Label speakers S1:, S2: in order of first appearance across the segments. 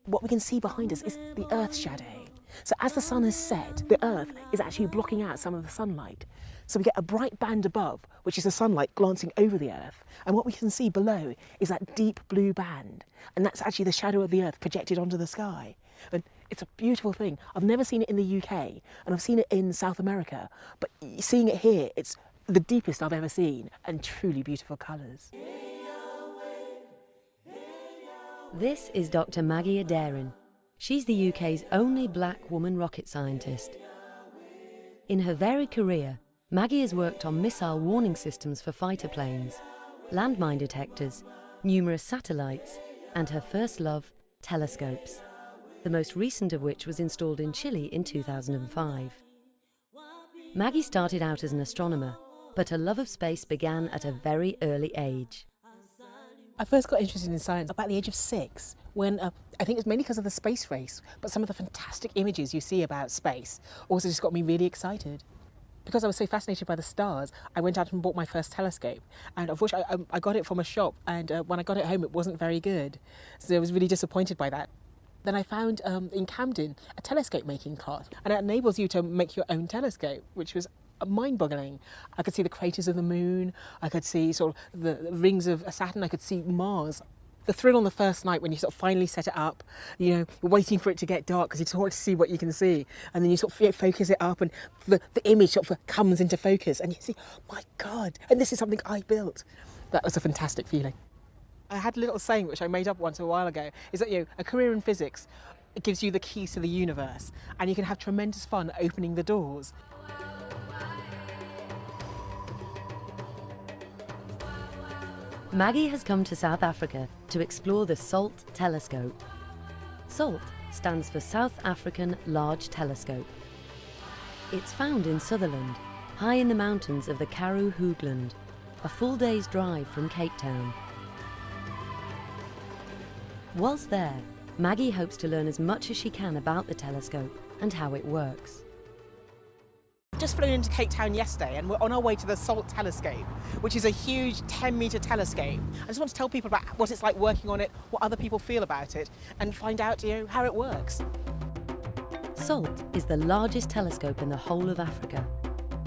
S1: What we can see behind us is the Earth's shadow. So as the sun has set, the Earth is actually blocking out some of the sunlight. So we get a bright band above, which is the sunlight glancing over the Earth. And what we can see below is that deep blue band. And that's actually the shadow of the Earth projected onto the sky. And it's a beautiful thing. I've never seen it in the UK, and I've seen it in South America. But seeing it here, it's the deepest I've ever seen, and truly beautiful colours.
S2: This is Dr. Maggie Adarin. She's the UK's only black woman rocket scientist. In her varied career, Maggie has worked on missile warning systems for fighter planes, landmine detectors, numerous satellites, and her first love, telescopes, the most recent of which was installed in Chile in 2005. Maggie started out as an astronomer, but her love of space began at a very early age.
S1: I first got interested in science about the age of 6, when I think it's mainly because of the space race, but some of the fantastic images you see about space also just got me really excited. Because I was so fascinated by the stars, I went out and bought my first telescope. And unfortunately, I got it from a shop, and when I got it home, it wasn't very good. So I was really disappointed by that. Then I found in Camden a telescope making class, and it enables you to make your own telescope, which was mind-boggling. I could see the craters of the moon, I could see sort of the rings of Saturn, I could see Mars. The thrill on the first night when you sort of finally set it up, you know, you're waiting for it to get dark because you just want to see what you can see, and then you sort of focus it up, and the image sort of comes into focus, and you see, my God, and this is something I built. That was a fantastic feeling. I had a little saying which I made up once a while ago, is that, you know, a career in physics gives you the keys to the universe, and you can have tremendous fun opening the doors.
S2: Maggie has come to South Africa to explore the SALT telescope. SALT stands for South African Large Telescope. It's found in Sutherland, high in the mountains of the Karoo Hoogland, a full day's drive from Cape Town. Whilst there, Maggie hopes to learn as much as she can about the telescope and how it works.
S1: Just flew into Cape Town yesterday, and we're on our way to the SALT telescope, which is a huge 10-metre telescope. I just want to tell people about what it's like working on it, what other people feel about it, and find out, you know, how it works.
S2: SALT is the largest telescope in the whole of Africa.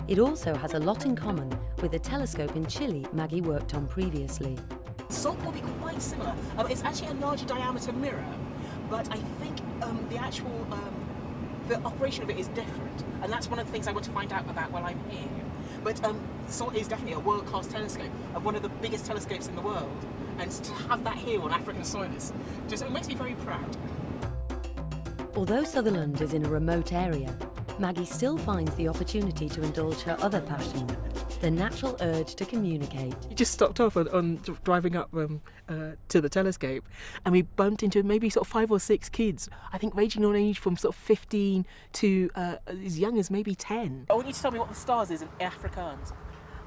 S2: It also has a lot in common with the telescope in Chile Maggie worked on previously.
S1: SALT will be quite similar. It's actually a larger diameter mirror, but I think the operation of it is different, and that's one of the things I want to find out about while I'm here. But SALT is definitely a world-class telescope, and one of the biggest telescopes in the world, and to have that here on African soil it makes me very proud.
S2: Although Sutherland is in a remote area, Maggie still finds the opportunity to indulge her other passion, the natural urge to communicate.
S1: You just stopped off on driving up to the telescope, and we bumped into maybe sort of 5 or 6 kids, I think ranging on age from sort of 15 to as young as maybe 10. I want you to tell me what the stars is in Afrikaans.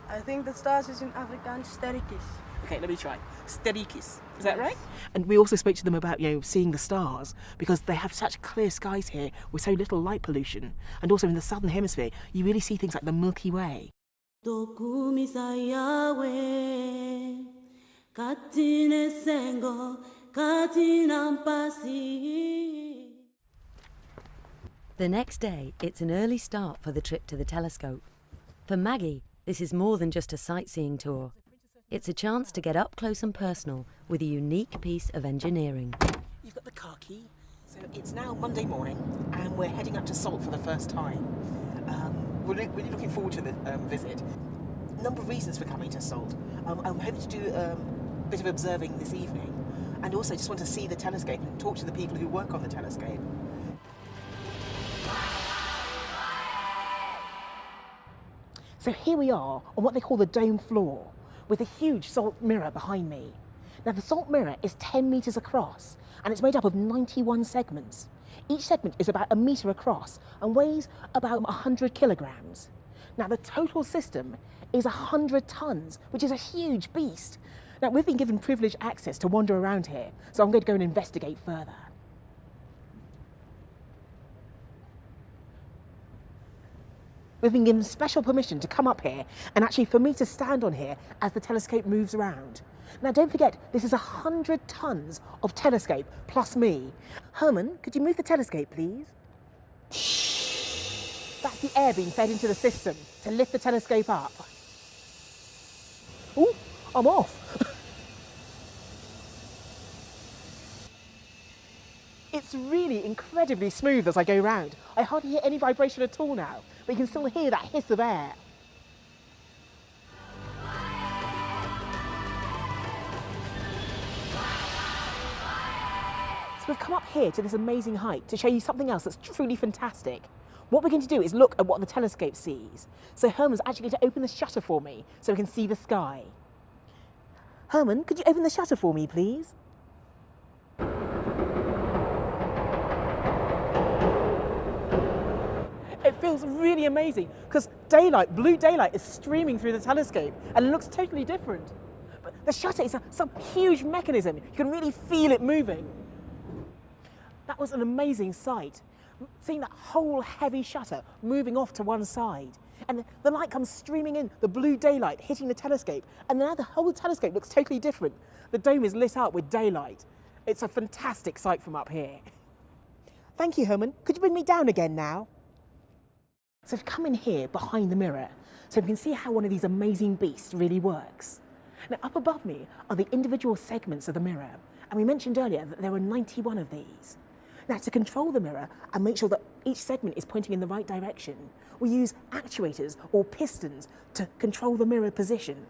S3: I think the stars is in Afrikaans sterretjies.
S1: Okay, let me try. Sterretjies. Is that right? And we also spoke to them about, you know, seeing the stars, because they have such clear skies here with so little light pollution. And also in the southern hemisphere, you really see things like the Milky Way.
S2: The next day, it's an early start for the trip to the telescope. For Maggie, this is more than just a sightseeing tour. It's a chance to get up close and personal with a unique piece of engineering.
S1: You've got the car key. So it's now Monday morning, and we're heading up to SALT for the first time. We're really looking forward to the visit. A number of reasons for coming to SALT. I'm hoping to do a bit of observing this evening, and also just want to see the telescope and talk to the people who work on the telescope. So here we are on what they call the dome floor, with a huge SALT mirror behind me. Now the SALT mirror is 10 metres across, and it's made up of 91 segments. Each segment is about 1 metre across and weighs about 100 kilograms. Now the total system is 100 tonnes, which is a huge beast. Now we've been given privileged access to wander around here, so I'm going to go and investigate further. we've been given special permission to come up here and actually for me to stand on here as the telescope moves around. Now don't forget, this is 100 tons of telescope plus me. Herman, could you move the telescope please? That's the air being fed into the system to lift the telescope up. Ooh, I'm off. It's really incredibly smooth as I go round. I hardly hear any vibration at all now, but you can still hear that hiss of air. So we've come up here to this amazing height to show you something else that's truly fantastic. What we're going to do is look at what the telescope sees. So Herman's actually going to open the shutter for me so we can see the sky. Herman, could you open the shutter for me, please? It feels really amazing because daylight, blue daylight, is streaming through the telescope and it looks totally different. But the shutter is some huge mechanism. You can really feel it moving. That was an amazing sight. Seeing that whole heavy shutter moving off to one side. And the light comes streaming in, the blue daylight hitting the telescope. And now the whole telescope looks totally different. The dome is lit up with daylight. It's a fantastic sight from up here. Thank you, Herman. Could you bring me down again now? So we've come in here behind the mirror so we can see how one of these amazing beasts really works. Now up above me are the individual segments of the mirror, and we mentioned earlier that there were 91 of these. Now to control the mirror and make sure that each segment is pointing in the right direction, we use actuators or pistons to control the mirror position.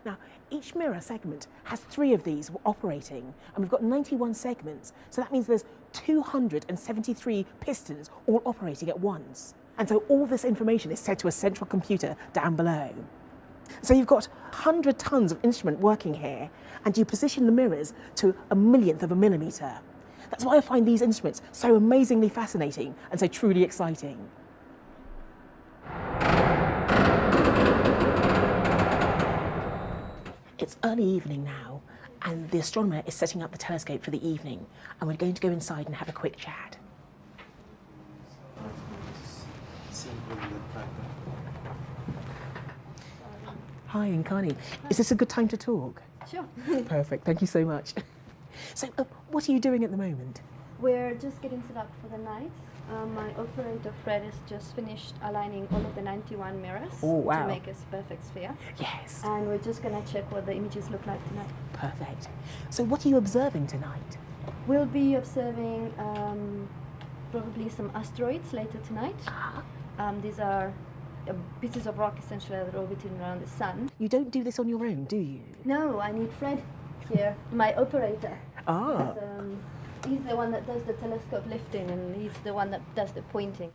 S1: Now each mirror segment has 3 of these operating, and we've got 91 segments, so that means there's 273 pistons all operating at once. And so all this information is sent to a central computer down below. So you've got 100 tons of instrument working here, and you position the mirrors to a millionth of a millimetre. That's why I find these instruments so amazingly fascinating and so truly exciting. It's early evening now, and the astronomer is setting up the telescope for the evening, and we're going to go inside and have a quick chat. Hi, Nkani. Is this a good time to talk?
S4: Sure.
S1: Perfect, thank you so much. So, what are you doing at the moment?
S4: We're just getting set up for the night. My operator Fred has just finished aligning all of the 91 mirrors to make a perfect sphere.
S1: Yes.
S4: And we're just going to check what the images look like tonight.
S1: Perfect. So what are you observing tonight?
S4: We'll be observing probably some asteroids later tonight. These are pieces of rock essentially that are orbiting around the sun.
S1: You don't do this on your own, do you?
S4: No, I need Fred here, my operator.
S1: Ah.
S4: He's the one that does the telescope lifting, and he's the one that does the pointing.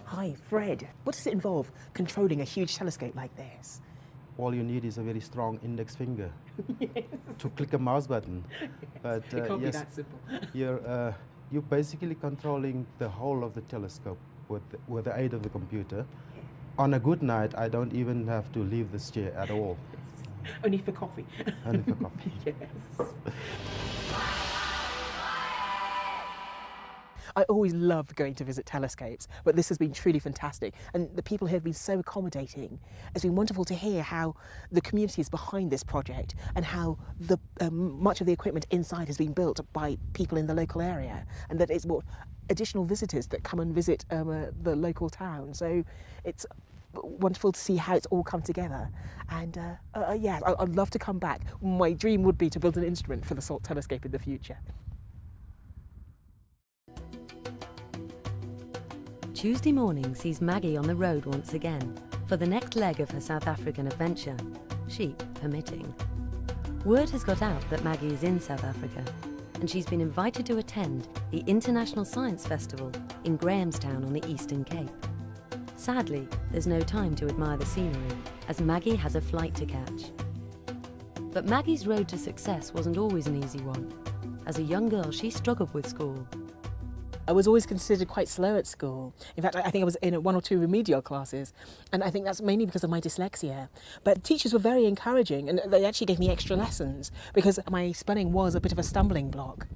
S1: Hi, Fred. What does it involve controlling a huge telescope like this?
S5: All you need is a very strong index finger to click a mouse button. But
S1: It can't be that simple.
S5: you're basically controlling the whole of the telescope with the aid of the computer. On a good night, I don't even have to leave this chair at all.
S1: Only for coffee.
S5: Only for coffee.
S1: Yes. I always love going to visit telescopes, but this has been truly fantastic. And the people here have been so accommodating. It's been wonderful to hear how the community is behind this project and how much of the equipment inside has been built by people in the local area, and that it's brought additional visitors that come and visit the local town. So it's wonderful to see how it's all come together. And yeah, I'd love to come back. My dream would be to build an instrument for the SALT telescope in the future.
S2: Tuesday morning sees Maggie on the road once again for the next leg of her South African adventure, sheep permitting. Word has got out that Maggie is in South Africa, and she's been invited to attend the International Science Festival in Grahamstown on the Eastern Cape. Sadly, there's no time to admire the scenery, as Maggie has a flight to catch. But Maggie's road to success wasn't always an easy one. As a young girl, she struggled with school.
S1: I was always considered quite slow at school. In fact, I think I was in 1 or 2 remedial classes, and I think that's mainly because of my dyslexia. But teachers were very encouraging, and they actually gave me extra lessons because my spelling was a bit of a stumbling block.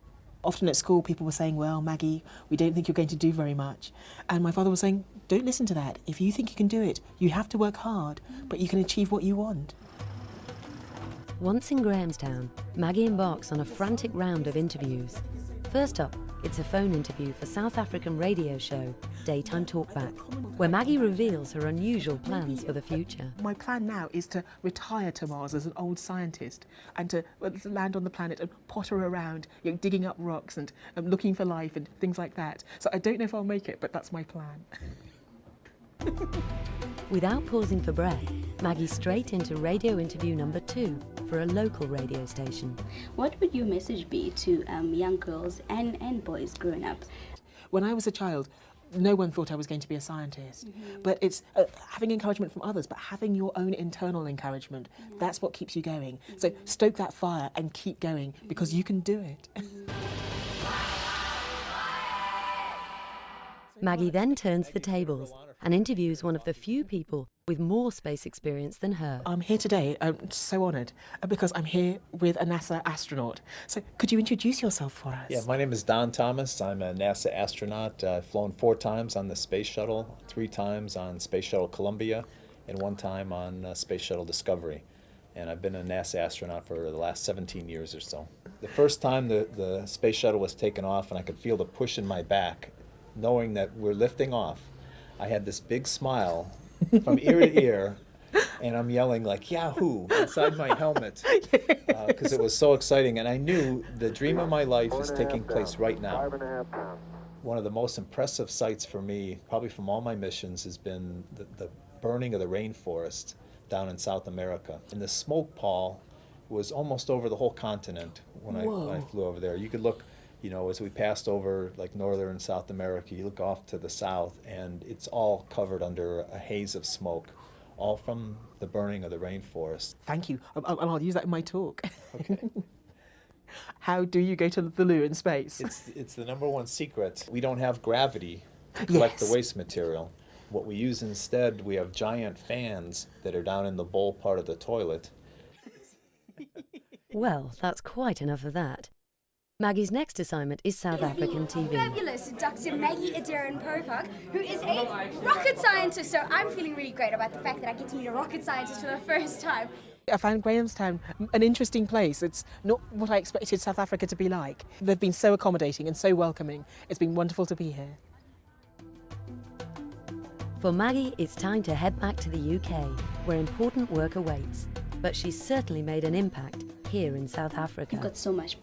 S1: Often at school, people were saying, well, Maggie, we don't think you're going to do very much. And my father was saying, Don't listen to that. If you think you can do it, you have to work hard, but you can achieve what you want.
S2: Once in Grahamstown, Maggie embarks on a frantic round of interviews. First up, it's a phone interview for South African radio show Daytime Talkback, where Maggie reveals her unusual plans for the future.
S1: My plan now is to retire to Mars as an old scientist and to land on the planet and potter around, digging up rocks and looking for life and things like that. So I don't know if I'll make it, but that's my plan.
S2: Without pausing for breath, Maggie's straight into radio interview number 2 for a local radio station.
S6: What would your message be to young girls and boys growing up?
S1: When I was a child, no one thought I was going to be a scientist. But it's having encouragement from others, but having your own internal encouragement. That's what keeps you going. So stoke that fire and keep going, because you can do it.
S2: Maggie then turns the tables and interviews one of the few people with more space experience than her.
S1: I'm here today, I'm so honoured, because I'm here with a NASA astronaut. So could you introduce yourself for us?
S7: Yeah, my name is Don Thomas. I'm a NASA astronaut. I've flown 4 times on the Space Shuttle, 3 times on Space Shuttle Columbia, and 1 time on Space Shuttle Discovery. And I've been a NASA astronaut for the last 17 years or so. The first time the Space Shuttle was taken off and I could feel the push in my back, knowing that we're lifting off, I had this big smile from ear to ear, and I'm yelling like Yahoo inside my helmet because it was so exciting, and I knew the dream of my life is taking place right now. One of the most impressive sights for me, probably from all my missions, has been the burning of the rainforest down in South America. And the smoke pall was almost over the whole continent when I flew over there. You could look, as we passed over like northern and South America, you look off to the south and it's all covered under a haze of smoke, all from the burning of the rainforest.
S1: Thank you, and I'll use that in my talk.
S7: Okay.
S1: How do you go to the loo in space?
S7: It's the #1 secret. We don't have gravity to collect the waste material. What we use instead, we have giant fans that are down in the bowl part of the toilet.
S2: Well, that's quite enough of that. Maggie's next assignment is South African TV.
S8: Fabulous Dr. Maggie Popak, who is a rocket scientist. So I'm feeling really great about the fact that I get to meet a rocket scientist for the first time.
S1: I found Grahamstown an interesting place. It's not what I expected South Africa to be like. They've been so accommodating and so welcoming. It's been wonderful to be here.
S2: For Maggie, it's time to head back to the UK, where important work awaits. But she's certainly made an impact here in South Africa.
S6: You've got so much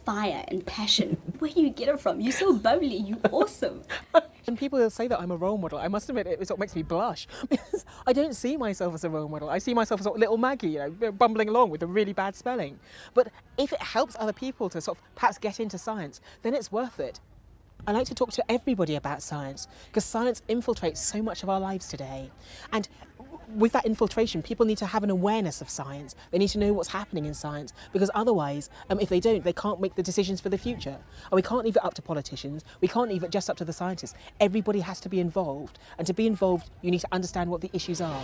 S6: fire and passion. Where do you get it from? You're so bubbly, you're awesome.
S1: And people will say that I'm a role model. I must admit, it's what makes me blush. Because I don't see myself as a role model. I see myself as little Maggie, bumbling along with a really bad spelling. But if it helps other people to sort of perhaps get into science, then it's worth it. I like to talk to everybody about science, because science infiltrates so much of our lives today. And with that infiltration, people need to have an awareness of science. They need to know what's happening in science, because otherwise, if they don't, they can't make the decisions for the future. And we can't leave it up to politicians. We can't leave it just up to the scientists. Everybody has to be involved. And to be involved, you need to understand what the issues are.